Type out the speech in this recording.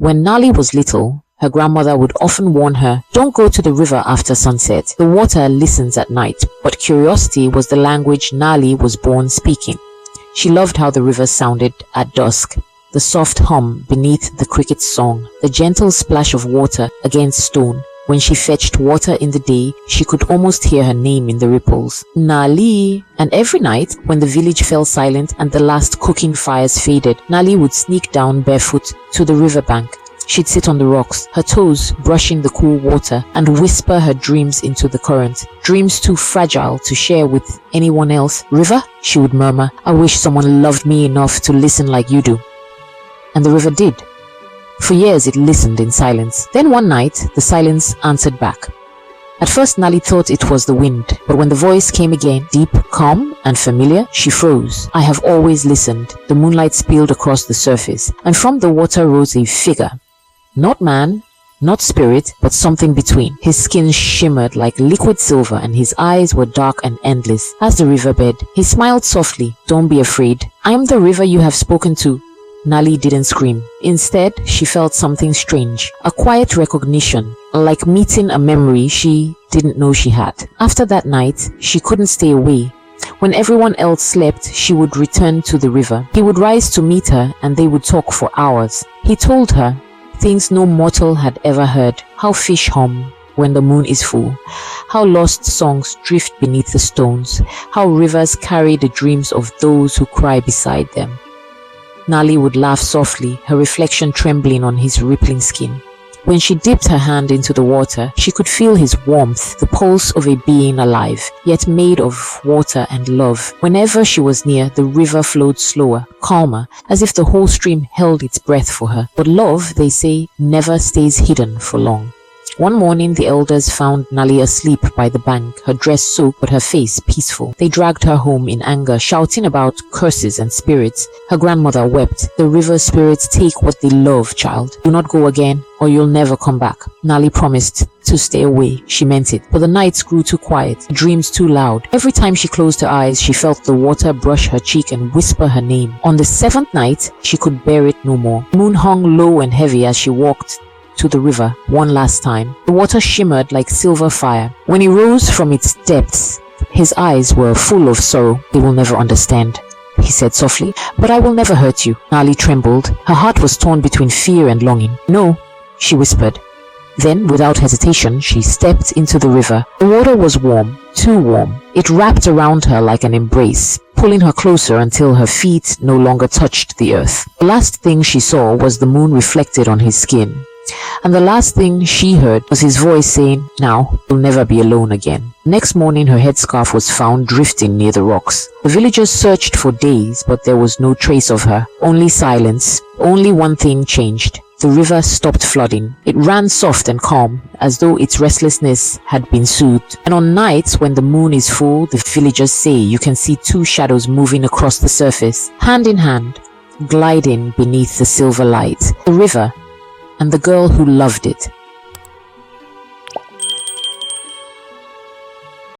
When Nali was little, her grandmother would often warn her, "Don't go to the river after sunset. The water listens at night." But curiosity was the language Nali was born speaking. She loved how the river sounded at dusk. The soft hum beneath the cricket's song, the gentle splash of water against stone. When she fetched water in the day, she could almost hear her name in the ripples. Nali! And every night, when the village fell silent and the last cooking fires faded, Nali would sneak down barefoot to the riverbank. She'd sit on the rocks, her toes brushing the cool water, and whisper her dreams into the current. Dreams too fragile to share with anyone else. "River," she would murmur, "I wish someone loved me enough to listen like you do." And the river did. For years it listened in silence. Then one night, the silence answered back. At first Nali thought it was the wind, but when the voice came again, deep, calm, and familiar, she froze. "I have always listened." The moonlight spilled across the surface, and from the water rose a figure. Not man, not spirit, but something between. His skin shimmered like liquid silver, and his eyes were dark and endless as the riverbed. He smiled softly. "Don't be afraid. I am the river you have spoken to." Nali didn't scream. Instead, she felt something strange, a quiet recognition, like meeting a memory she didn't know she had. After that night, she couldn't stay away. When everyone else slept, she would return to the river. He would rise to meet her, and they would talk for hours. He told her things no mortal had ever heard: how fish hum when the moon is full, how lost songs drift beneath the stones, how rivers carry the dreams of those who cry beside them. Nali would laugh softly, her reflection trembling on his rippling skin. When she dipped her hand into the water, she could feel his warmth, the pulse of a being alive, yet made of water and love. Whenever she was near, the river flowed slower, calmer, as if the whole stream held its breath for her. But love, they say, never stays hidden for long. One morning, the elders found Nali asleep by the bank, her dress soaked but her face peaceful. They dragged her home in anger, shouting about curses and spirits. Her grandmother wept. "The river spirits take what they love, child. Do not go again, or you'll never come back." Nali promised to stay away. She meant it. But the nights grew too quiet, dreams too loud. Every time she closed her eyes, she felt the water brush her cheek and whisper her name. On the seventh night, she could bear it no more. The moon hung low and heavy as she walked to the river one last time. The water shimmered like silver fire. When he rose from its depths, his eyes were full of sorrow. "They will never understand," he said softly. "But I will never hurt you." Nali trembled. Her heart was torn between fear and longing. "No," she whispered. Then, without hesitation, she stepped into the river. The water was warm, too warm. It wrapped around her like an embrace, pulling her closer until her feet no longer touched the earth. The last thing she saw was the moon reflected on his skin. And the last thing she heard was his voice saying, "Now, you'll never be alone again." Next morning, her headscarf was found drifting near the rocks. The villagers searched for days, but there was no trace of her. Only silence. Only one thing changed. The river stopped flooding. It ran soft and calm, as though its restlessness had been soothed. And on nights when the moon is full, the villagers say you can see two shadows moving across the surface, hand in hand, gliding beneath the silver light. The river and the girl who loved it.